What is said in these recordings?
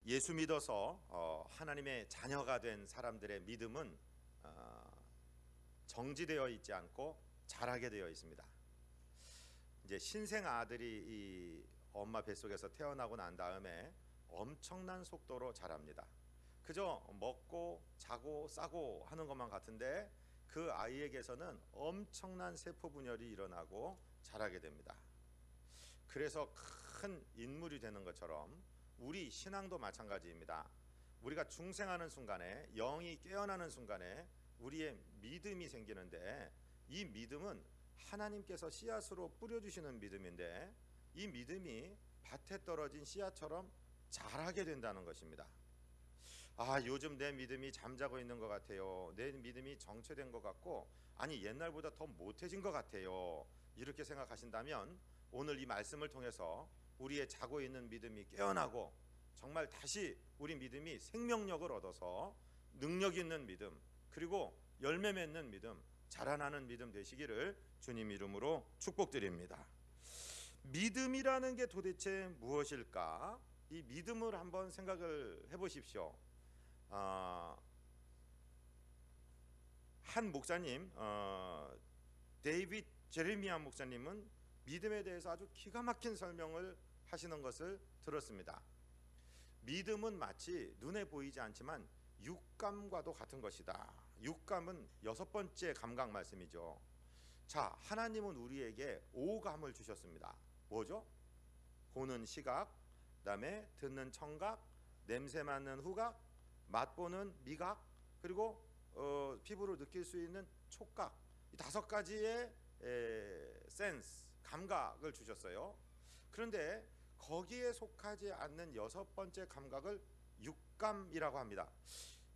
예수 믿어서 하나님의 자녀가 된 사람들의 믿음은 정지되어 있지 않고 자라게 되어 있습니다. 이제 신생 아들이 이 엄마 뱃속에서 태어나고 난 다음에 엄청난 속도로 자랍니다. 그저 먹고 자고 싸고 하는 것만 같은데 그 아이에게서는 엄청난 세포 분열이 일어나고 자라게 됩니다. 그래서 큰 인물이 되는 것처럼 우리 신앙도 마찬가지입니다. 우리가 중생하는 순간에, 영이 깨어나는 순간에 우리의 믿음이 생기는데, 이 믿음은 하나님께서 씨앗으로 뿌려주시는 믿음인데, 이 믿음이 밭에 떨어진 씨앗처럼 자라게 된다는 것입니다. 요즘 내 믿음이 잠자고 있는 것 같아요. 내 믿음이 정체된 것 같고, 아니 옛날보다 더 못해진 것 같아요. 이렇게 생각하신다면 오늘 이 말씀을 통해서 우리의 자고 있는 믿음이 깨어나고 정말 다시 우리 믿음이 생명력을 얻어서 능력 있는 믿음, 그리고 열매 맺는 믿음, 자라나는 믿음 되시기를 주님 이름으로 축복드립니다. 믿음이라는 게 도대체 무엇일까? 이 믿음을 한번 생각을 해보십시오. 한 목사님, 데이빗 제레미야 목사님은 믿음에 대해서 아주 기가 막힌 설명을 하시는 것을 들었습니다. 믿음은 마치 눈에 보이지 않지만 육감과도 같은 것이다. 육감은 6번째 감각 말씀이죠. 자, 하나님은 우리에게 5감을 주셨습니다. 뭐죠? 보는 시각, 그다음에 듣는 청각, 냄새 맡는 후각, 맛보는 미각, 그리고 피부로 느낄 수 있는 촉각, 이 5가지의 센스, 감각을 주셨어요. 그런데 거기에 속하지 않는 6번째 감각을 육감이라고 합니다.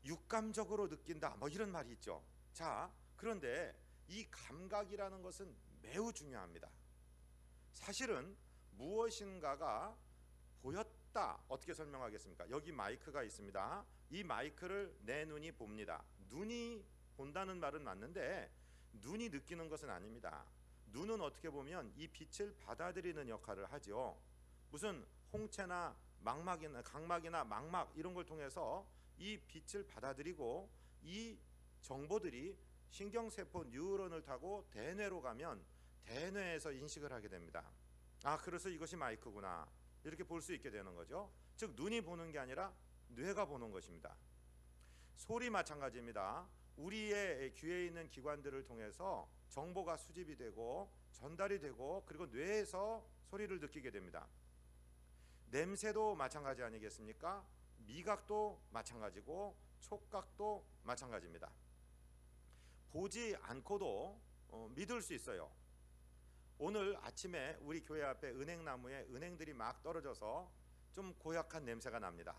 육감적으로 느낀다, 뭐 이런 말이 있죠. 자, 그런데 이 감각이라는 것은 매우 중요합니다. 사실은 무엇인가가 보였다, 어떻게 설명하겠습니까? 여기 마이크가 있습니다. 이 마이크를 내 눈이 봅니다. 눈이 본다는 말은 맞는데 눈이 느끼는 것은 아닙니다. 눈은 어떻게 보면 이 빛을 받아들이는 역할을 하죠. 무슨 홍채나 망막이나 각막이나 망막 이런 걸 통해서 이 빛을 받아들이고, 이 정보들이 신경세포 뉴런을 타고 대뇌로 가면 대뇌에서 인식을 하게 됩니다. 그래서 이것이 마이크구나, 이렇게 볼 수 있게 되는 거죠. 즉 눈이 보는 게 아니라 뇌가 보는 것입니다. 소리 마찬가지입니다. 우리의 귀에 있는 기관들을 통해서 정보가 수집이 되고 전달이 되고, 그리고 뇌에서 소리를 느끼게 됩니다. 냄새도 마찬가지 아니겠습니까? 미각도 마찬가지고 촉각도 마찬가지입니다. 보지 않고도 믿을 수 있어요. 오늘 아침에 우리 교회 앞에 은행나무에 은행들이 막 떨어져서 좀 고약한 냄새가 납니다.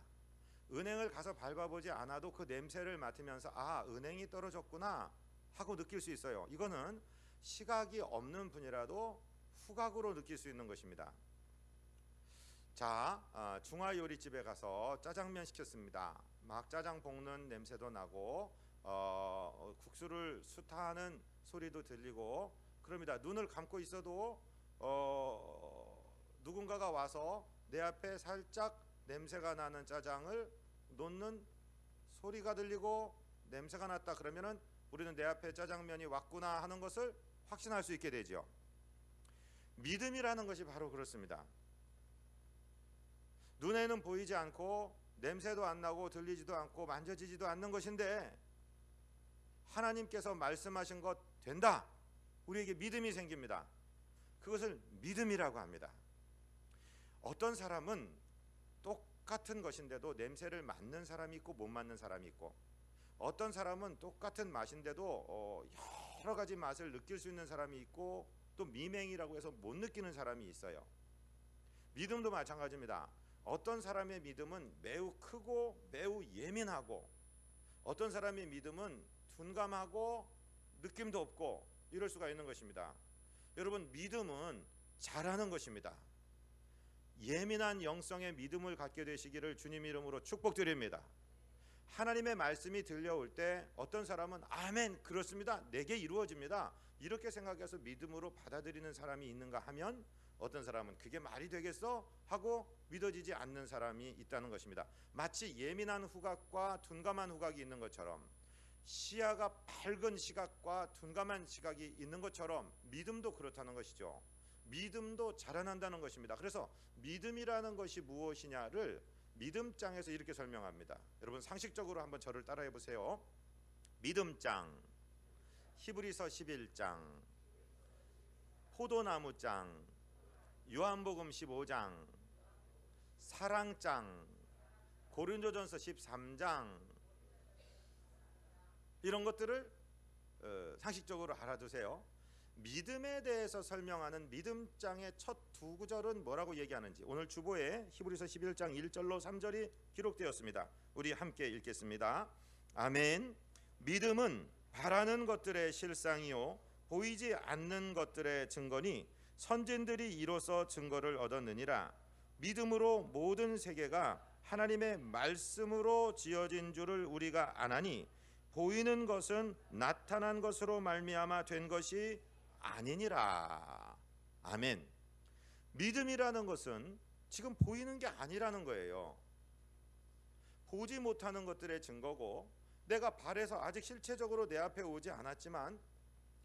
은행을 가서 밟아보지 않아도 그 냄새를 맡으면서 은행이 떨어졌구나 하고 느낄 수 있어요. 이거는 시각이 없는 분이라도 후각으로 느낄 수 있는 것입니다. 자, 중화요리집에 가서 짜장면 시켰습니다. 막 짜장 볶는 냄새도 나고 국수를 수타하는 소리도 들리고 그럽니다. 눈을 감고 있어도 누군가가 와서 내 앞에 살짝 냄새가 나는 짜장을 놓는 소리가 들리고 냄새가 났다 그러면은 우리는 내 앞에 짜장면이 왔구나 하는 것을 확신할 수 있게 되죠. 믿음이라는 것이 바로 그렇습니다. 눈에는 보이지 않고 냄새도 안 나고 들리지도 않고 만져지지도 않는 것인데 하나님께서 말씀하신 것 된다, 우리에게 믿음이 생깁니다. 그것을 믿음이라고 합니다. 어떤 사람은 똑같은 것인데도 냄새를 맡는 사람이 있고 못 맡는 사람이 있고, 어떤 사람은 똑같은 맛인데도 여러 가지 맛을 느낄 수 있는 사람이 있고, 또 미맹이라고 해서 못 느끼는 사람이 있어요. 믿음도 마찬가지입니다. 어떤 사람의 믿음은 매우 크고 매우 예민하고, 어떤 사람의 믿음은 둔감하고 느낌도 없고 이럴 수가 있는 것입니다. 여러분, 믿음은 자라는 것입니다. 예민한 영성의 믿음을 갖게 되시기를 주님 이름으로 축복드립니다. 하나님의 말씀이 들려올 때 어떤 사람은 아멘 그렇습니다, 내게 이루어집니다 이렇게 생각해서 믿음으로 받아들이는 사람이 있는가 하면, 어떤 사람은 그게 말이 되겠어 하고 믿어지지 않는 사람이 있다는 것입니다. 마치 예민한 후각과 둔감한 후각이 있는 것처럼, 시야가 밝은 시각과 둔감한 시각이 있는 것처럼 믿음도 그렇다는 것이죠. 믿음도 자라난다는 것입니다. 그래서 믿음이라는 것이 무엇이냐를 믿음장에서 이렇게 설명합니다. 여러분 상식적으로 한번 저를 따라해 보세요. 믿음장, 히브리서 11장, 포도나무장, 요한복음 15장, 사랑장, 고린도전서 13장, 이런 것들을 상식적으로 알아두세요. 믿음에 대해서 설명하는 믿음장의 첫 두 구절은 뭐라고 얘기하는지 오늘 주보에 히브리서 11장 1절로 3절이 기록되었습니다. 우리 함께 읽겠습니다. 아멘. 믿음은 바라는 것들의 실상이요 보이지 않는 것들의 증거니 선진들이 이로써 증거를 얻었느니라. 믿음으로 모든 세계가 하나님의 말씀으로 지어진 줄을 우리가 아나니 보이는 것은 나타난 것으로 말미암아 된 것이 아니니라. 아멘. 믿음이라는 것은 지금 보이는 게 아니라는 거예요. 보지 못하는 것들의 증거고, 내가 바라서 아직 실체적으로 내 앞에 오지 않았지만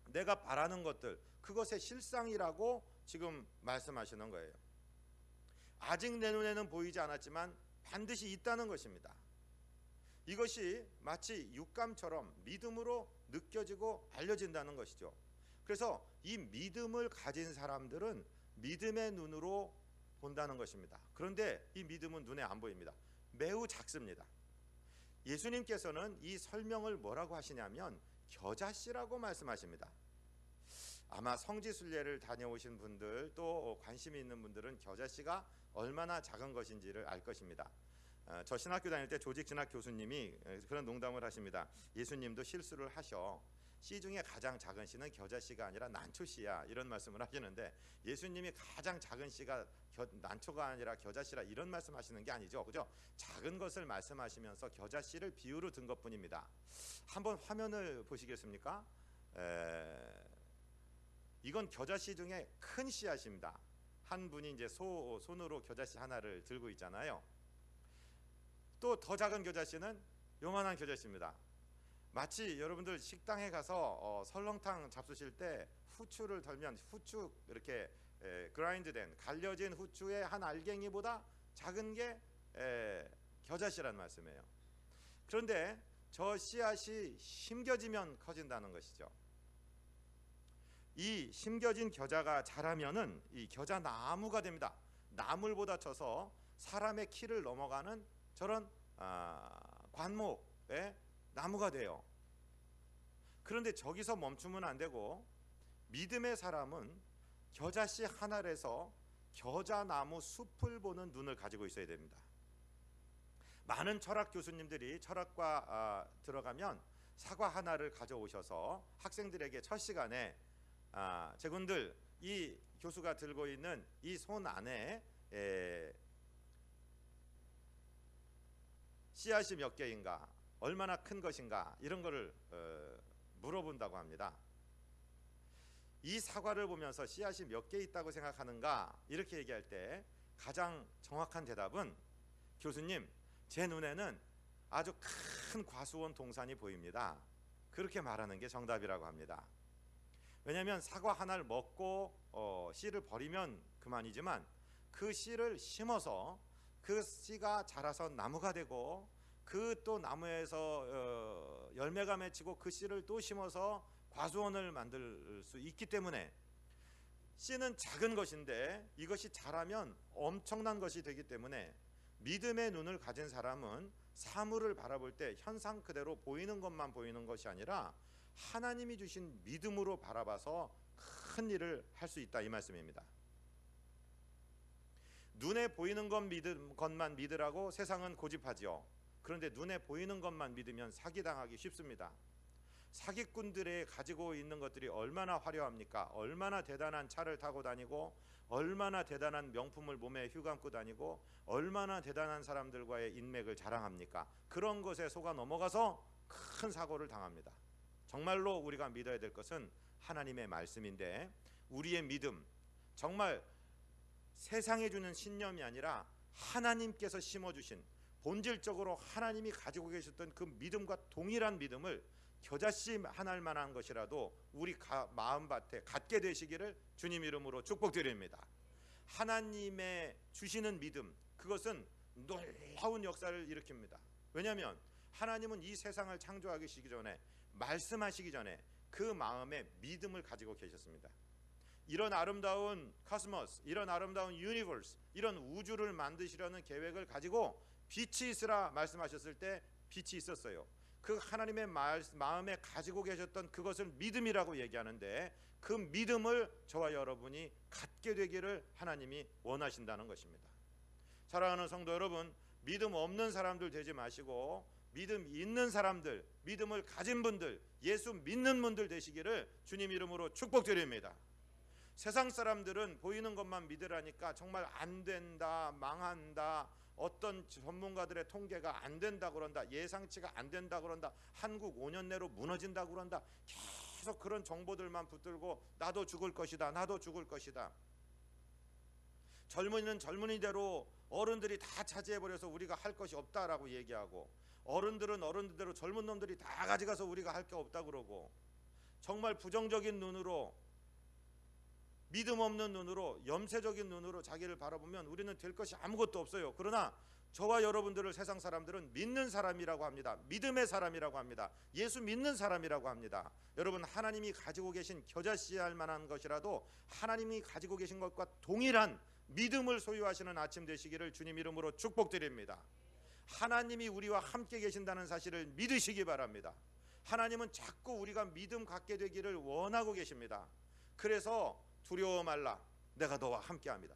내가 바라는 것들, 그것의 실상이라고 지금 말씀하시는 거예요. 아직 내 눈에는 보이지 않았지만 반드시 있다는 것입니다. 이것이 마치 육감처럼 믿음으로 느껴지고 알려진다는 것이죠. 그래서 이 믿음을 가진 사람들은 믿음의 눈으로 본다는 것입니다. 그런데 이 믿음은 눈에 안 보입니다. 매우 작습니다. 예수님께서는 이 설명을 뭐라고 하시냐면 겨자씨라고 말씀하십니다. 아마 성지순례를 다녀오신 분들, 또 관심이 있는 분들은 겨자씨가 얼마나 작은 것인지를 알 것입니다. 저 신학교 다닐 때 조직신학 교수님이 그런 농담을 하십니다. 예수님도 실수를 하셔. 씨 중에 가장 작은 씨는 겨자씨가 아니라 난초씨야, 이런 말씀을 하시는데, 예수님이 가장 작은 씨가 난초가 아니라 겨자씨라 이런 말씀하시는 게 아니죠, 그죠? 작은 것을 말씀하시면서 겨자씨를 비유로 든 것뿐입니다. 한번 화면을 보시겠습니까? 이건 겨자씨 중에 큰 씨앗입니다. 한 분이 이제 손으로 겨자씨 하나를 들고 있잖아요. 또 더 작은 겨자씨는 요만한 겨자씨입니다. 마치 여러분들 식당에 가서 설렁탕 잡수실 때 후추를 덜면 후추 이렇게 그라인드된 갈려진 후추의 한 알갱이보다 작은 게 겨자씨라는 말씀이에요. 그런데 저 씨앗이 심겨지면 커진다는 것이죠. 이 심겨진 겨자가 자라면은 이 겨자 나무가 됩니다. 나물보다 쳐서 사람의 키를 넘어가는 저런 관목의 나무가 돼요. 그런데 저기서 멈추면 안 되고, 믿음의 사람은 겨자씨 하나에서 겨자나무 숲을 보는 눈을 가지고 있어야 됩니다. 많은 철학 교수님들이 철학과 들어가면 사과 하나를 가져오셔서 학생들에게 첫 시간에 제군들, 이 교수가 들고 있는 이 손 안에 씨앗이 몇 개인가, 얼마나 큰 것인가, 이런 거를 물어본다고 합니다. 이 사과를 보면서 씨앗이 몇 개 있다고 생각하는가, 이렇게 얘기할 때 가장 정확한 대답은, 교수님, 제 눈에는 아주 큰 과수원 동산이 보입니다, 그렇게 말하는 게 정답이라고 합니다. 왜냐하면 사과 하나를 먹고 씨를 버리면 그만이지만, 그 씨를 심어서 그 씨가 자라서 나무가 되고, 그 또 나무에서 열매가 맺히고 그 씨를 또 심어서 과수원을 만들 수 있기 때문에, 씨는 작은 것인데 이것이 자라면 엄청난 것이 되기 때문에, 믿음의 눈을 가진 사람은 사물을 바라볼 때 현상 그대로 보이는 것만 보이는 것이 아니라 하나님이 주신 믿음으로 바라봐서 큰 일을 할 수 있다, 이 말씀입니다. 눈에 보이는 것만 믿으라고 세상은 고집하지요. 그런데 눈에 보이는 것만 믿으면 사기당하기 쉽습니다. 사기꾼들이 가지고 있는 것들이 얼마나 화려합니까? 얼마나 대단한 차를 타고 다니고, 얼마나 대단한 명품을 몸에 휘감고 다니고, 얼마나 대단한 사람들과의 인맥을 자랑합니까? 그런 것에 속아 넘어가서 큰 사고를 당합니다. 정말로 우리가 믿어야 될 것은 하나님의 말씀인데, 우리의 믿음, 정말 세상에 주는 신념이 아니라 하나님께서 심어주신, 본질적으로 하나님이 가지고 계셨던 그 믿음과 동일한 믿음을 겨자씨 하나만한 것이라도 우리 마음밭에 갖게 되시기를 주님 이름으로 축복드립니다. 하나님의 주시는 믿음, 그것은 놀라운 역사를 일으킵니다. 왜냐하면 하나님은 이 세상을 창조하시기 전에, 말씀하시기 전에 그 마음에 믿음을 가지고 계셨습니다. 이런 아름다운 코스모스, 이런 아름다운 유니버스, 이런 우주를 만드시려는 계획을 가지고 빛이 있으라 말씀하셨을 때 빛이 있었어요. 그 하나님의 마음에 가지고 계셨던 그것을 믿음이라고 얘기하는데, 그 믿음을 저와 여러분이 갖게 되기를 하나님이 원하신다는 것입니다. 사랑하는 성도 여러분, 믿음 없는 사람들 되지 마시고 믿음 있는 사람들, 믿음을 가진 분들, 예수 믿는 분들 되시기를 주님 이름으로 축복드립니다. 세상 사람들은 보이는 것만 믿으라니까 정말 안 된다, 망한다, 어떤 전문가들의 통계가 안 된다 그런다, 예상치가 안 된다 그런다, 한국 5년 내로 무너진다 그런다, 계속 그런 정보들만 붙들고 나도 죽을 것이다, 나도 죽을 것이다. 젊은이는 젊은이대로 어른들이 다 차지해버려서 우리가 할 것이 없다라고 얘기하고, 어른들은 어른들대로 젊은 놈들이 다 가져가서 우리가 할 게 없다 그러고, 정말 부정적인 눈으로, 믿음 없는 눈으로, 염세적인 눈으로 자기를 바라보면 우리는 될 것이 아무것도 없어요. 그러나 저와 여러분들을 세상 사람들은 믿는 사람이라고 합니다. 믿음의 사람이라고 합니다. 예수 믿는 사람이라고 합니다. 여러분, 하나님이 가지고 계신 겨자씨할 만한 것이라도 하나님이 가지고 계신 것과 동일한 믿음을 소유하시는 아침 되시기를 주님 이름으로 축복드립니다. 하나님이 우리와 함께 계신다는 사실을 믿으시기 바랍니다. 하나님은 자꾸 우리가 믿음 갖게 되기를 원하고 계십니다. 그래서 두려워 말라, 내가 너와 함께합니다.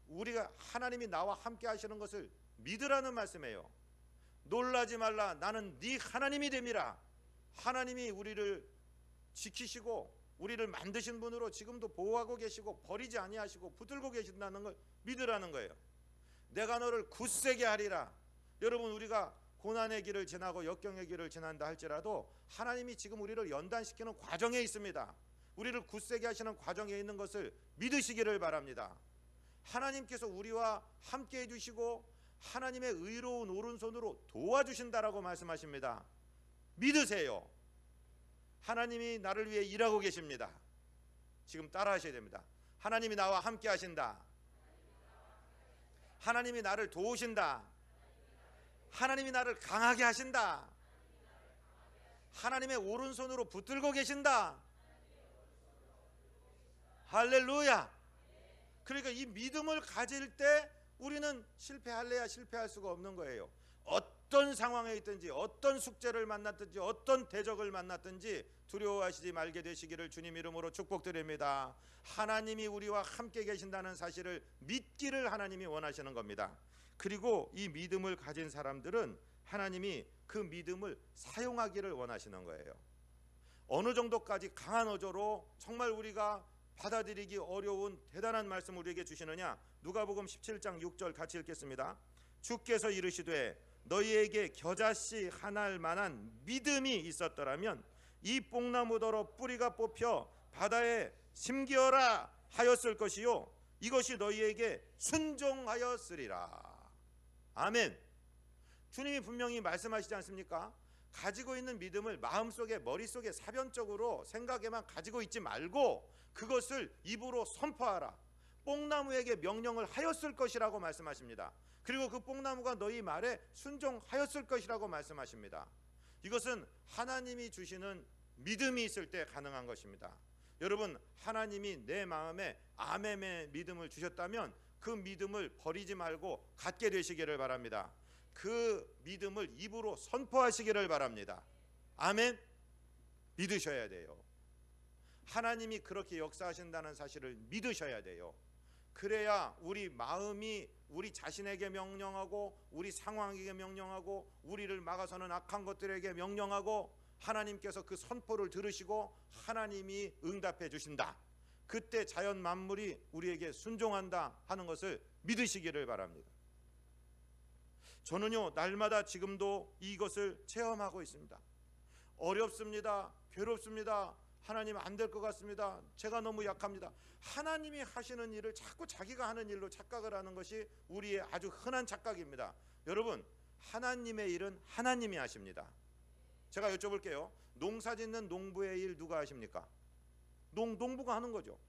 우리가 하나님이 나와 함께 하시는 것을 믿으라는 말씀이에요. 놀라지 말라, 나는 네 하나님이 됨이라. 하나님이 우리를 지키시고 우리를 만드신 분으로 지금도 보호하고 계시고 버리지 아니하시고 붙들고 계신다는 걸 믿으라는 거예요. 내가 너를 굳세게 하리라. 여러분, 우리가 고난의 길을 지나고 역경의 길을 지난다 할지라도 하나님이 지금 우리를 연단시키는 과정에 있습니다. 우리를 굳세게 하시는 과정에 있는 것을 믿으시기를 바랍니다. 하나님께서 우리와 함께 해주시고 하나님의 의로운 오른손으로 도와주신다라고 말씀하십니다. 믿으세요. 하나님이 나를 위해 일하고 계십니다. 지금 따라 하셔야 됩니다. 하나님이 나와 함께 하신다. 하나님이 나를 도우신다. 하나님이 나를 강하게 하신다. 하나님의 오른손으로 붙들고 계신다. 할렐루야. 그러니까 이 믿음을 가질 때 우리는 실패할래야 실패할 수가 없는 거예요. 어떤 상황에 있든지, 어떤 숙제를 만났든지, 어떤 대적을 만났든지 두려워하시지 말게 되시기를 주님 이름으로 축복드립니다. 하나님이 우리와 함께 계신다는 사실을 믿기를 하나님이 원하시는 겁니다. 그리고 이 믿음을 가진 사람들은 하나님이 그 믿음을 사용하기를 원하시는 거예요. 어느 정도까지 강한 어조로 정말 우리가 받아들이기 어려운 대단한 말씀을 우리에게 주시느냐? 누가복음 17장 6절 같이 읽겠습니다. 주께서 이르시되 너희에게 겨자씨 하나일 만한 믿음이 있었더라면 이 뽕나무더러 뿌리가 뽑혀 바다에 심기어라 하였을 것이요 이것이 너희에게 순종하였으리라. 아멘. 주님이 분명히 말씀하시지 않습니까? 가지고 있는 믿음을 마음속에, 머릿속에 사변적으로 생각에만 가지고 있지 말고 그것을 입으로 선포하라. 뽕나무에게 명령을 하였을 것이라고 말씀하십니다. 그리고 그 뽕나무가 너희 말에 순종하였을 것이라고 말씀하십니다. 이것은 하나님이 주시는 믿음이 있을 때 가능한 것입니다. 여러분, 하나님이 내 마음에 아멘의 믿음을 주셨다면 그 믿음을 버리지 말고 갖게 되시기를 바랍니다. 그 믿음을 입으로 선포하시기를 바랍니다. 아멘. 믿으셔야 돼요. 하나님이 그렇게 역사하신다는 사실을 믿으셔야 돼요. 그래야 우리 마음이 우리 자신에게 명령하고 우리 상황에게 명령하고 우리를 막아서는 악한 것들에게 명령하고 하나님께서 그 선포를 들으시고 하나님이 응답해 주신다. 그때 자연 만물이 우리에게 순종한다 하는 것을 믿으시기를 바랍니다. 저는요, 날마다 지금도 이것을 체험하고 있습니다. 어렵습니다. 괴롭습니다. 하나님 안 될 것 같습니다. 제가 너무 약합니다. 하나님이 하시는 일을 자꾸 자기가 하는 일로 착각을 하는 것이 우리의 아주 흔한 착각입니다. 여러분, 하나님의 일은 하나님이 하십니다. 제가 여쭤볼게요. 농사 짓는 농부의 일 누가 하십니까? 농부가 하는 거죠.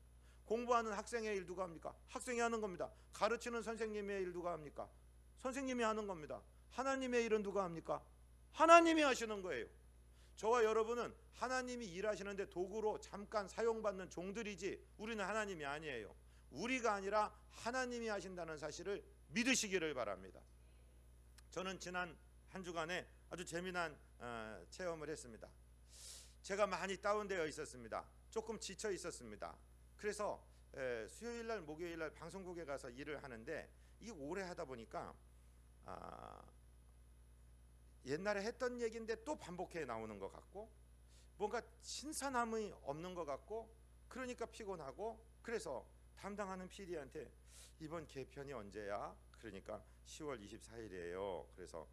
공부하는 학생의 일 누가 합니까? 학생이 하는 겁니다. 가르치는 선생님의 일 누가 합니까? 선생님이 하는 겁니다. 하나님의 일은 누가 합니까? 하나님이 하시는 거예요. 저와 여러분은 하나님이 일하시는데 도구로 잠깐 사용받는 종들이지 우리는 하나님이 아니에요. 우리가 아니라 하나님이 하신다는 사실을 믿으시기를 바랍니다. 저는 지난 한 주간에 아주 재미난 체험을 했습니다. 제가 많이 다운되어 있었습니다. 조금 지쳐 있었습니다. 그래서 수요일날 목요일날 방송국에 가서 일을 하는데 이게 오래 하다 보니까 옛날에 했던 얘기인데 또 반복해 나오는 것 같고 뭔가 신선함이 없는 것 같고 그러니까 피곤하고 그래서 담당하는 PD한테 이번 개편이 언제야? 그러니까 10월 24일이에요. 그래서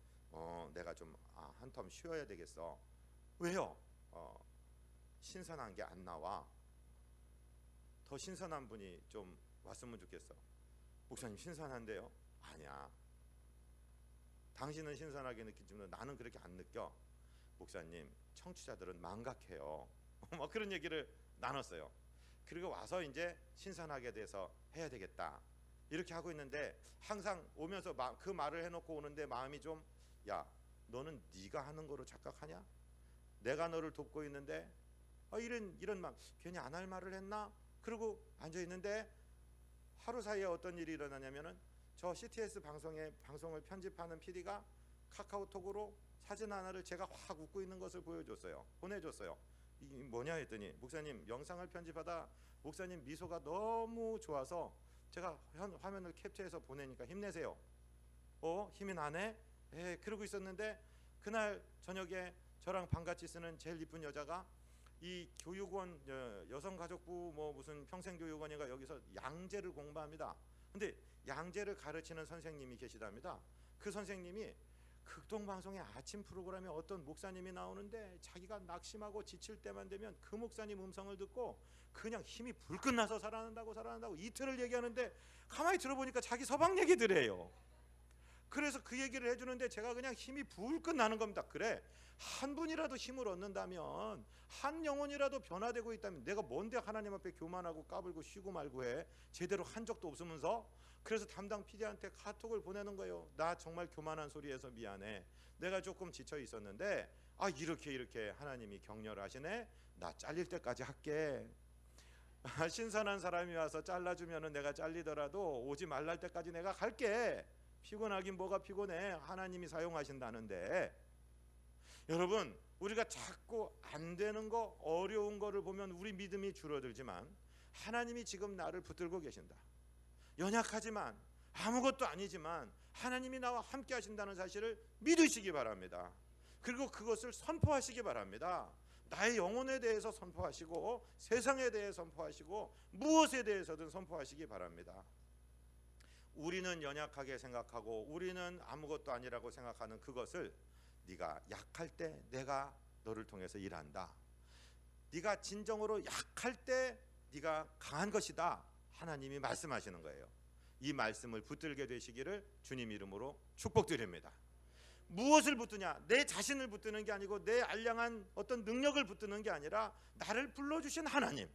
내가 좀 한 텀 쉬어야 되겠어. 왜요? 신선한 게 안 나와. 더 신선한 분이 좀 왔으면 좋겠어. 목사님 신선한데요? 아니야. 당신은 신선하게 느끼지만 나는 그렇게 안 느껴. 목사님, 청취자들은 망각해요. 뭐 그런 얘기를 나눴어요. 그리고 와서 이제 신선하게 돼서 해야 되겠다. 이렇게 하고 있는데 항상 오면서 그 말을 해놓고 오는데 마음이 좀 야, 너는 네가 하는 거로 착각하냐? 내가 너를 돕고 있는데 이런 막 괜히 안 할 말을 했나? 그러고 앉아 있는데 하루 사이에 어떤 일이 일어나냐면은 저 CTS 방송을 편집하는 PD가 카카오톡으로 사진 하나를 제가 확 웃고 있는 것을 보내줬어요. 이게 뭐냐 했더니 목사님 영상을 편집하다 목사님 미소가 너무 좋아서 제가 화면을 캡처해서 보내니까 힘내세요. 힘이 나네? 그러고 있었는데 그날 저녁에 저랑 방같이 쓰는 제일 이쁜 여자가 이 교육원 여성가족부 뭐 무슨 평생교육원인가 여기서 양재를 공부합니다. 근데 양재를 가르치는 선생님이 계시답니다. 그 선생님이 극동방송의 아침 프로그램에 어떤 목사님이 나오는데 자기가 낙심하고 지칠 때만 되면 그 목사님 음성을 듣고 그냥 힘이 불끈 나서 살아난다고 이틀을 얘기하는데 가만히 들어보니까 자기 서방 얘기들이에요. 그래서 그 얘기를 해주는데 제가 그냥 힘이 불끈 나는 겁니다. 그래, 한 분이라도 힘을 얻는다면, 한 영혼이라도 변화되고 있다면 내가 뭔데 하나님 앞에 교만하고 까불고 쉬고 말고 해. 제대로 한 적도 없으면서. 그래서 담당 PD한테 카톡을 보내는 거예요. 나 정말 교만한 소리해서 미안해. 내가 조금 지쳐 있었는데 이렇게 하나님이 격려하시네. 나 잘릴 때까지 할게. 신선한 사람이 와서 잘라주면은 내가 잘리더라도 오지 말랄 때까지 내가 갈게. 피곤하긴 뭐가 피곤해. 하나님이 사용하신다는데. 여러분, 우리가 자꾸 안 되는 거, 어려운 거를 보면 우리 믿음이 줄어들지만 하나님이 지금 나를 붙들고 계신다. 연약하지만 아무것도 아니지만 하나님이 나와 함께 하신다는 사실을 믿으시기 바랍니다. 그리고 그것을 선포하시기 바랍니다. 나의 영혼에 대해서 선포하시고 세상에 대해 선포하시고 무엇에 대해서든 선포하시기 바랍니다. 우리는 연약하게 생각하고 우리는 아무것도 아니라고 생각하는 그것을 네가 약할 때 내가 너를 통해서 일한다. 네가 진정으로 약할 때 네가 강한 것이다. 하나님이 말씀하시는 거예요. 이 말씀을 붙들게 되시기를 주님 이름으로 축복드립니다. 무엇을 붙드냐? 내 자신을 붙드는 게 아니고 내 알량한 어떤 능력을 붙드는 게 아니라 나를 불러주신 하나님,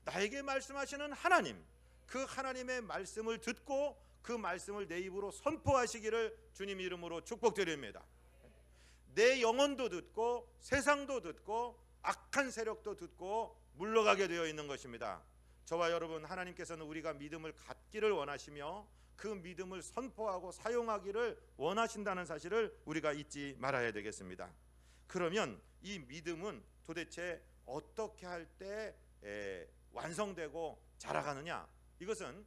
나에게 말씀하시는 하나님, 그 하나님의 말씀을 듣고 그 말씀을 내 입으로 선포하시기를 주님 이름으로 축복드립니다. 내 영혼도 듣고 세상도 듣고 악한 세력도 듣고 물러가게 되어 있는 것입니다. 저와 여러분, 하나님께서는 우리가 믿음을 갖기를 원하시며 그 믿음을 선포하고 사용하기를 원하신다는 사실을 우리가 잊지 말아야 되겠습니다. 그러면 이 믿음은 도대체 어떻게 할 때 완성되고 자라가느냐? 이것은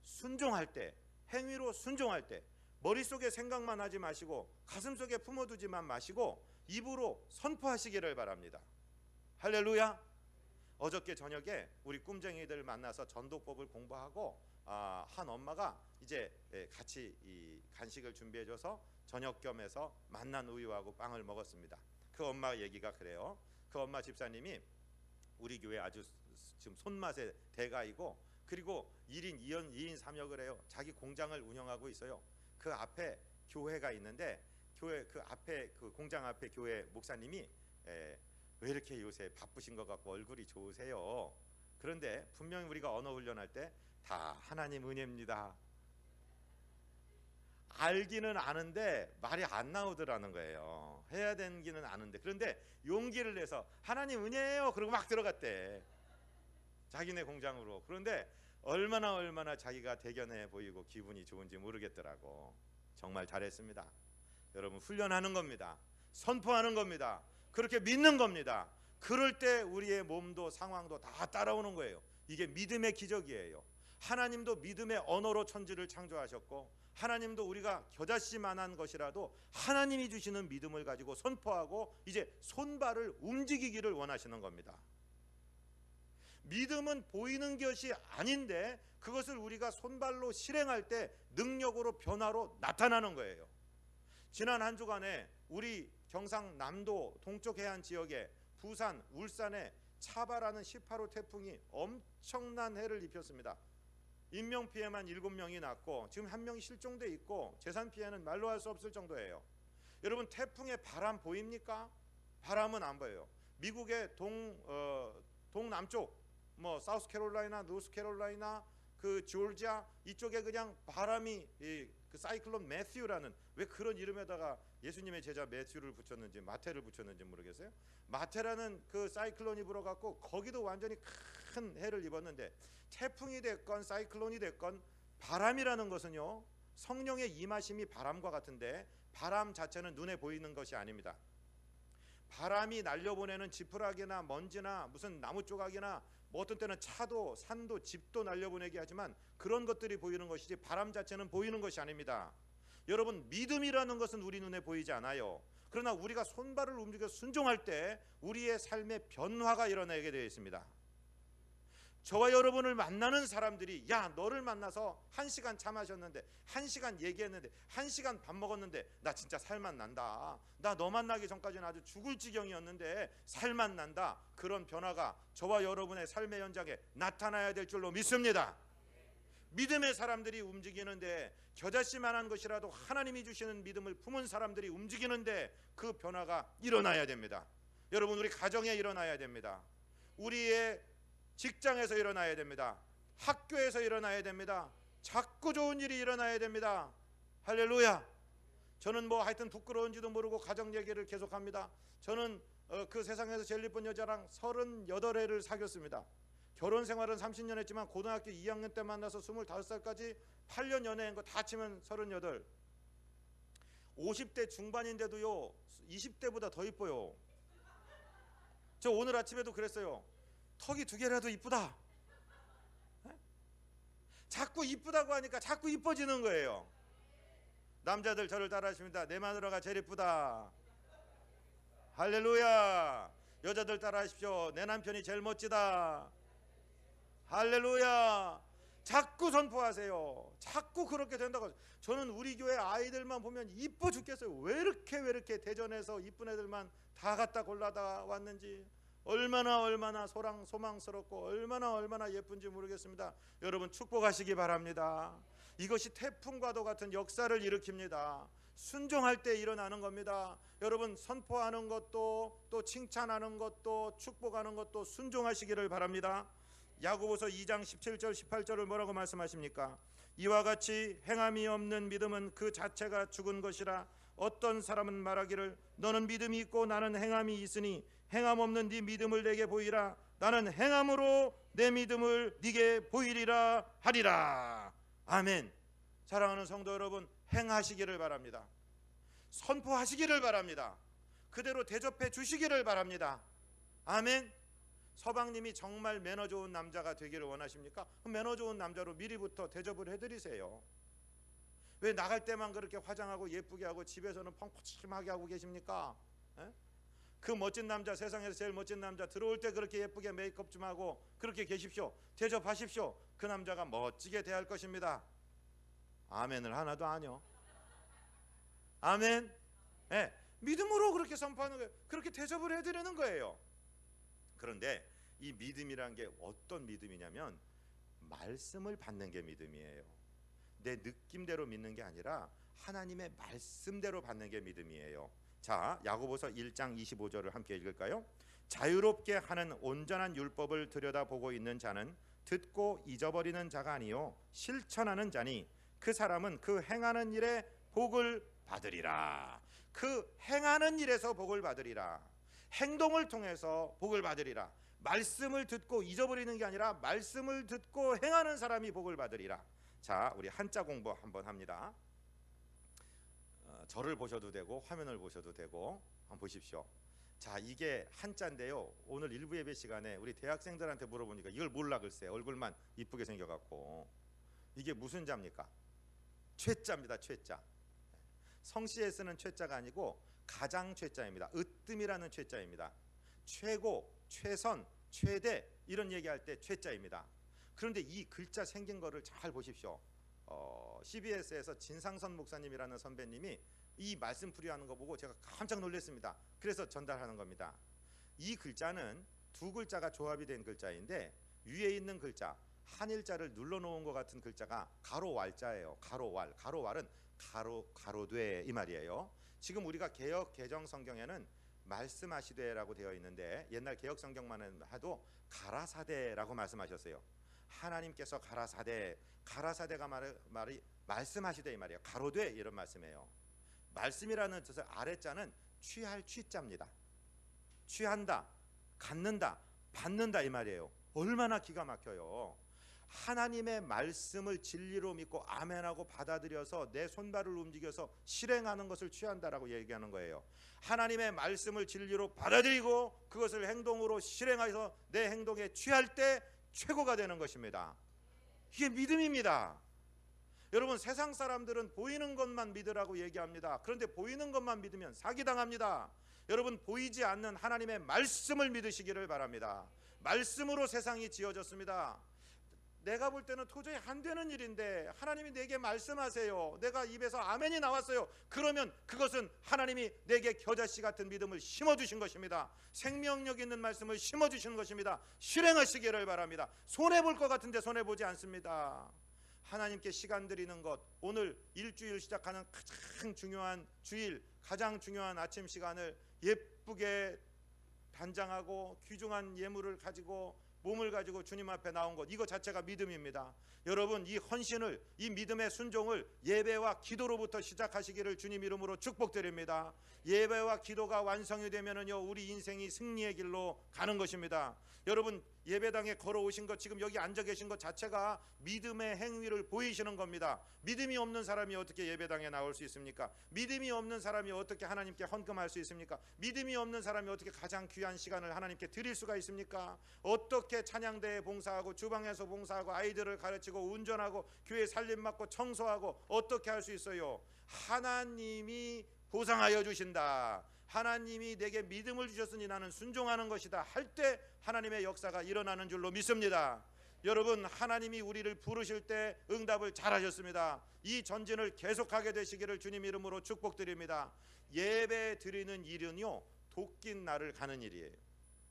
순종할 때, 행위로 순종할 때, 머릿속에 생각만 하지 마시고 가슴속에 품어두지만 마시고 입으로 선포하시기를 바랍니다. 할렐루야. 어저께 저녁에 우리 꿈쟁이들 만나서 전도법을 공부하고 한 엄마가 이제 같이 이 간식을 준비해줘서 저녁 겸해서 만난 우유하고 빵을 먹었습니다. 그 엄마 얘기가 그래요. 그 엄마 집사님이 우리 교회 아주 지금 손맛의 대가이고, 그리고 1인 2인 3역을 해요. 자기 공장을 운영하고 있어요. 그 앞에 교회가 있는데 교회 그 앞에 그 공장 앞에 교회 목사님이 왜 이렇게 요새 바쁘신 것 같고 얼굴이 좋으세요? 그런데 분명히 우리가 언어 훈련할 때 다 하나님 은혜입니다. 알기는 아는데 말이 안 나오더라는 거예요. 해야 되기는 아는데, 그런데 용기를 내서 하나님 은혜예요 그러고 막 들어갔대, 자기네 공장으로. 그런데 얼마나 자기가 대견해 보이고 기분이 좋은지 모르겠더라고. 정말 잘했습니다. 여러분, 훈련하는 겁니다. 선포하는 겁니다. 그렇게 믿는 겁니다. 그럴 때 우리의 몸도 상황도 다 따라오는 거예요. 이게 믿음의 기적이에요. 하나님도 믿음의 언어로 천지를 창조하셨고, 하나님도 우리가 겨자씨만한 것이라도 하나님이 주시는 믿음을 가지고 선포하고 이제 손발을 움직이기를 원하시는 겁니다. 믿음은 보이는 것이 아닌데 그것을 우리가 손발로 실행할 때 능력으로 변화로 나타나는 거예요. 지난 한 주간에 우리 경상남도 동쪽 해안 지역에 부산, 울산에 차바라는 18호 태풍이 엄청난 해를 입혔습니다. 인명피해만 7명이 났고 지금 1명이 실종돼 있고 재산피해는 말로 할 수 없을 정도예요. 여러분, 태풍의 바람 보입니까? 바람은 안 보여요. 미국의 동남쪽 뭐 사우스캐롤라이나, 노스캐롤라이나, 그 조지아 이쪽에 그냥 바람이 그 사이클론 매튜라는, 왜 그런 이름에다가 예수님의 제자 매튜를 붙였는지 마태를 붙였는지 모르겠어요. 마태라는 그 사이클론이 불어갖고 거기도 완전히 큰 해를 입었는데, 태풍이 됐건 사이클론이 됐건 바람이라는 것은요, 성령의 임하심이 바람과 같은데 바람 자체는 눈에 보이는 것이 아닙니다. 바람이 날려보내는 지푸라기나 먼지나 무슨 나무 조각이나 뭐 어떤 때는 차도 산도 집도 날려보내게 하지만 그런 것들이 보이는 것이지 바람 자체는 보이는 것이 아닙니다. 여러분, 믿음이라는 것은 우리 눈에 보이지 않아요. 그러나 우리가 손발을 움직여 순종할 때 우리의 삶의 변화가 일어나게 되어 있습니다. 저와 여러분을 만나는 사람들이, 야, 너를 만나서 1시간 차 마셨는데, 1시간 얘기했는데, 1시간 밥 먹었는데 나 진짜 살맛 난다, 나 너 만나기 전까지는 아주 죽을 지경이었는데 살맛 난다, 그런 변화가 저와 여러분의 삶의 현장에 나타나야 될 줄로 믿습니다. 믿음의 사람들이 움직이는데, 겨자씨만한 것이라도 하나님이 주시는 믿음을 품은 사람들이 움직이는데 그 변화가 일어나야 됩니다. 여러분, 우리 가정에 일어나야 됩니다. 우리의 직장에서 일어나야 됩니다. 학교에서 일어나야 됩니다. 자꾸 좋은 일이 일어나야 됩니다. 할렐루야. 저는 뭐 하여튼 부끄러운지도 모르고 가정 얘기를 계속합니다. 저는 그 세상에서 제일 예쁜 여자랑 38회를 사귀었습니다. 결혼 생활은 30년 했지만 고등학교 2학년 때 만나서 25살까지 8년 연애한 거 다 치면 38. 50대 중반인데도요 20대보다 더 이뻐요. 저 오늘 아침에도 그랬어요. 턱이 2개라도 이쁘다. 자꾸 이쁘다고 하니까 자꾸 이뻐지는 거예요. 남자들 저를 따라하십니다. 내 마누라가 제일 이쁘다. 할렐루야. 여자들 따라하십시오. 내 남편이 제일 멋지다. 할렐루야. 자꾸 선포하세요. 자꾸 그렇게 된다고. 저는 우리 교회 아이들만 보면 이뻐 죽겠어요. 왜 이렇게 대전에서 이쁜 애들만 다 갖다 골라다 왔는지, 얼마나 소망스럽고 얼마나 예쁜지 모르겠습니다. 여러분, 축복하시기 바랍니다. 이것이 태풍과도 같은 역사를 일으킵니다. 순종할 때 일어나는 겁니다. 여러분, 선포하는 것도 또 칭찬하는 것도 축복하는 것도 순종하시기를 바랍니다. 야고보서 2장 17절 18절을 뭐라고 말씀하십니까? 이와 같이 행함이 없는 믿음은 그 자체가 죽은 것이라. 어떤 사람은 말하기를 너는 믿음이 있고 나는 행함이 있으니 행함 없는 네 믿음을 내게 보이라. 나는 행함으로 내 믿음을 네게 보이리라 하리라. 아멘. 사랑하는 성도 여러분, 행하시기를 바랍니다. 선포하시기를 바랍니다. 그대로 대접해 주시기를 바랍니다. 아멘. 서방님이 정말 매너 좋은 남자가 되기를 원하십니까? 그럼 매너 좋은 남자로 미리부터 대접을 해드리세요. 왜 나갈 때만 그렇게 화장하고 예쁘게 하고 집에서는 펑퍼짐하게 하고 계십니까? 에? 그 멋진 남자, 세상에서 제일 멋진 남자 들어올 때 그렇게 예쁘게 메이크업 좀 하고 그렇게 계십시오. 대접하십시오. 그 남자가 멋지게 대할 것입니다. 아멘을 하나도 아니요. 아멘. 네, 믿음으로 그렇게 선포하는 거예요. 그렇게 대접을 해드리는 거예요. 그런데 이 믿음이란 게 어떤 믿음이냐면 말씀을 받는 게 믿음이에요. 내 느낌대로 믿는 게 아니라 하나님의 말씀대로 받는 게 믿음이에요. 자, 야고보서 1장 25절을 함께 읽을까요? 자유롭게 하는 온전한 율법을 들여다보고 있는 자는 듣고 잊어버리는 자가 아니요 실천하는 자니 그 사람은 그 행하는 일에 복을 받으리라. 그 행하는 일에서 복을 받으리라. 행동을 통해서 복을 받으리라. 말씀을 듣고 잊어버리는 게 아니라 말씀을 듣고 행하는 사람이 복을 받으리라. 자, 우리 한자 공부 한번 합니다. 저를 보셔도 되고 화면을 보셔도 되고 한번 보십시오. 자, 이게 한자인데요. 오늘 일부 예배 시간에 우리 대학생들한테 물어보니까 이걸 몰라 글쎄. 얼굴만 이쁘게 생겨갖고. 이게 무슨 자입니까? 최자입니다. 최자. 성씨에 쓰는 최자가 아니고 가장 최자입니다. 으뜸이라는 최자입니다. 최고, 최선, 최대 이런 얘기할 때 최자입니다. 그런데 이 글자 생긴 거를 잘 보십시오. CBS에서 진상선 목사님이라는 선배님이 이 말씀풀이하는 거 보고 제가 깜짝 놀랐습니다. 그래서 전달하는 겁니다. 이 글자는 두 글자가 조합이 된 글자인데 위에 있는 글자 한일자를 눌러놓은 것 같은 글자가 가로왈자예요. 가로왈. 가로왈은 가로되 이 말이에요. 지금 우리가 개역 개정 성경에는 말씀하시되라고 되어 있는데 옛날 개역 성경만 해도 가라사대라고 말씀하셨어요. 하나님께서 가라사대가 말이 말씀하시되 이 말이에요. 가로되 이런 말씀이에요. 말씀이라는 뜻의 아래자는 취할 취자입니다. 취한다, 갖는다, 받는다 이 말이에요. 얼마나 기가 막혀요. 하나님의 말씀을 진리로 믿고 아멘하고 받아들여서 내 손발을 움직여서 실행하는 것을 취한다라고 얘기하는 거예요. 하나님의 말씀을 진리로 받아들이고 그것을 행동으로 실행해서 내 행동에 취할 때 최고가 되는 것입니다. 이게 믿음입니다. 여러분, 세상 사람들은 보이는 것만 믿으라고 얘기합니다. 그런데 보이는 것만 믿으면 사기당합니다. 여러분, 보이지 않는 하나님의 말씀을 믿으시기를 바랍니다. 말씀으로 세상이 지어졌습니다. 내가 볼 때는 도저히 안 되는 일인데 하나님이 내게 말씀하세요. 내가 입에서 아멘이 나왔어요. 그러면 그것은 하나님이 내게 겨자씨 같은 믿음을 심어주신 것입니다. 생명력 있는 말씀을 심어주신 것입니다. 실행하시기를 바랍니다. 손해볼 것 같은데 손해보지 않습니다. 하나님께 시간 드리는 것, 오늘 일주일 시작하는 가장 중요한 주일, 가장 중요한 아침 시간을 예쁘게 단장하고 귀중한 예물을 가지고 몸을 가지고 주님 앞에 나온 것, 이거 자체가 믿음입니다. 여러분, 이 헌신을, 이 믿음의 순종을 예배와 기도로부터 시작하시기를 주님 이름으로 축복드립니다. 예배와 기도가 완성이 되면은요 우리 인생이 승리의 길로 가는 것입니다. 여러분, 예배당에 걸어오신 것, 지금 여기 앉아 계신 것 자체가 믿음의 행위를 보이시는 겁니다. 믿음이 없는 사람이 어떻게 예배당에 나올 수 있습니까? 믿음이 없는 사람이 어떻게 하나님께 헌금할 수 있습니까? 믿음이 없는 사람이 어떻게 가장 귀한 시간을 하나님께 드릴 수가 있습니까? 어떻게 찬양대에 봉사하고 주방에서 봉사하고 아이들을 가르치고 운전하고 교회 살림 맡고 청소하고 어떻게 할 수 있어요? 하나님이 보상하여 주신다. 하나님이 내게 믿음을 주셨으니 나는 순종하는 것이다 할 때 하나님의 역사가 일어나는 줄로 믿습니다. 여러분, 하나님이 우리를 부르실 때 응답을 잘하셨습니다. 이 전진을 계속하게 되시기를 주님 이름으로 축복드립니다. 예배 드리는 일은요 도끼는 날을 가는 일이에요.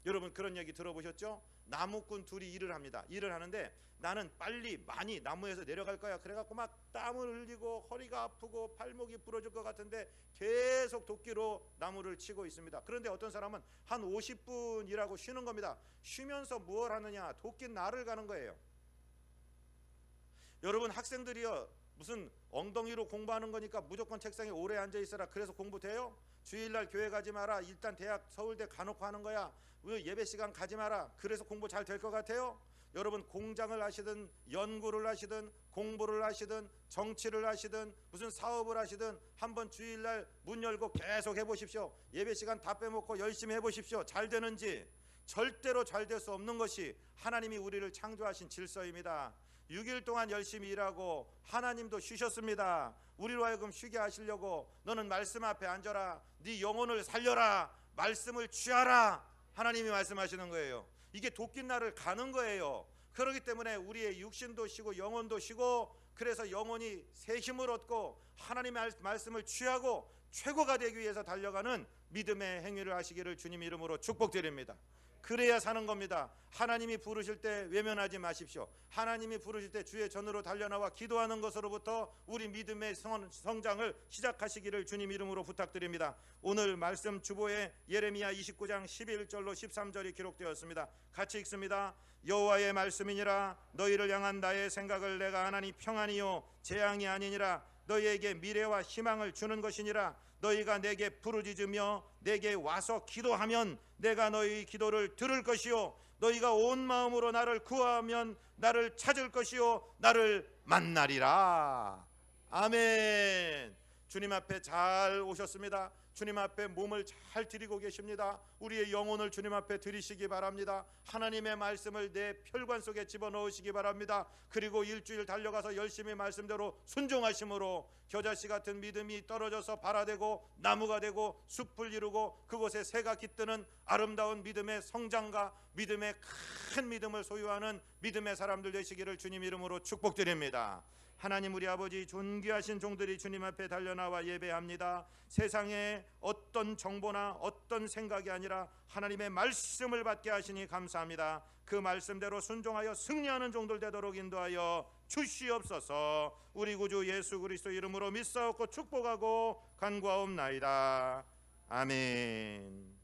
여러분, 그런 얘기 들어보셨죠? 나무꾼 둘이 일을 합니다. 일을 하는데 나는 빨리 많이 나무에서 내려갈 거야. 그래갖고 막 땀을 흘리고 허리가 아프고 발목이 부러질 것 같은데 계속 도끼로 나무를 치고 있습니다. 그런데 어떤 사람은 한 50분 일하고 쉬는 겁니다. 쉬면서 무엇 하느냐? 도끼 날을 가는 거예요. 여러분, 학생들이요 무슨 엉덩이로 공부하는 거니까 무조건 책상에 오래 앉아 있어라 그래서 공부 돼요? 주일날 교회 가지 마라. 일단 대학 서울대 가놓고 하는 거야. 왜 예배 시간 가지 마라. 그래서 공부 잘 될 것 같아요? 여러분, 공장을 하시든 연구를 하시든 공부를 하시든 정치를 하시든 무슨 사업을 하시든 한번 주일날 문 열고 계속 해보십시오. 예배 시간 다 빼먹고 열심히 해보십시오. 잘 되는지. 절대로 잘 될 수 없는 것이 하나님이 우리를 창조하신 질서입니다. 6일 동안 열심히 일하고 하나님도 쉬셨습니다. 우리로 하여금 쉬게 하시려고 너는 말씀 앞에 앉아라, 네 영혼을 살려라, 말씀을 취하라, 하나님이 말씀하시는 거예요. 이게 도끼 날을 가는 거예요. 그렇기 때문에 우리의 육신도 쉬고 영혼도 쉬고, 그래서 영혼이 새 힘을 얻고 하나님의 말씀을 취하고 최고가 되기 위해서 달려가는 믿음의 행위를 하시기를 주님 이름으로 축복드립니다. 그래야 사는 겁니다. 하나님이 부르실 때 외면하지 마십시오. 하나님이 부르실 때 주의 전으로 달려나와 기도하는 것으로부터 우리 믿음의 성장을 시작하시기를 주님 이름으로 부탁드립니다. 오늘 말씀 주보에 예레미야 29장 11절로 13절이 기록되었습니다. 같이 읽습니다. 여호와의 말씀이니라. 너희를 향한 나의 생각을 내가 하나니 평안이요 재앙이 아니니라. 너희에게 미래와 희망을 주는 것이니라. 너희가 내게 부르짖으며 내게 와서 기도하면 내가 너희 기도를 들을 것이요 너희가 온 마음으로 나를 구하면 나를 찾을 것이요 나를 만나리라. 아멘. 주님 앞에 잘 오셨습니다. 주님 앞에 몸을 잘 드리고 계십니다. 우리의 영혼을 주님 앞에 드리시기 바랍니다. 하나님의 말씀을 내 혈관 속에 집어넣으시기 바랍니다. 그리고 일주일 달려가서 열심히 말씀대로 순종하심으로 겨자씨 같은 믿음이 떨어져서 발아되고 나무가 되고 숲을 이루고 그곳에 새가 깃드는 아름다운 믿음의 성장과 믿음의 큰 믿음을 소유하는 믿음의 사람들 되시기를 주님 이름으로 축복드립니다. 하나님 우리 아버지, 존귀하신 종들이 주님 앞에 달려나와 예배합니다. 세상에 어떤 정보나 어떤 생각이 아니라 하나님의 말씀을 받게 하시니 감사합니다. 그 말씀대로 순종하여 승리하는 종들 되도록 인도하여 주시옵소서. 우리 구주 예수 그리스도 이름으로 믿사옵고 축복하고 간구하옵나이다. 아멘.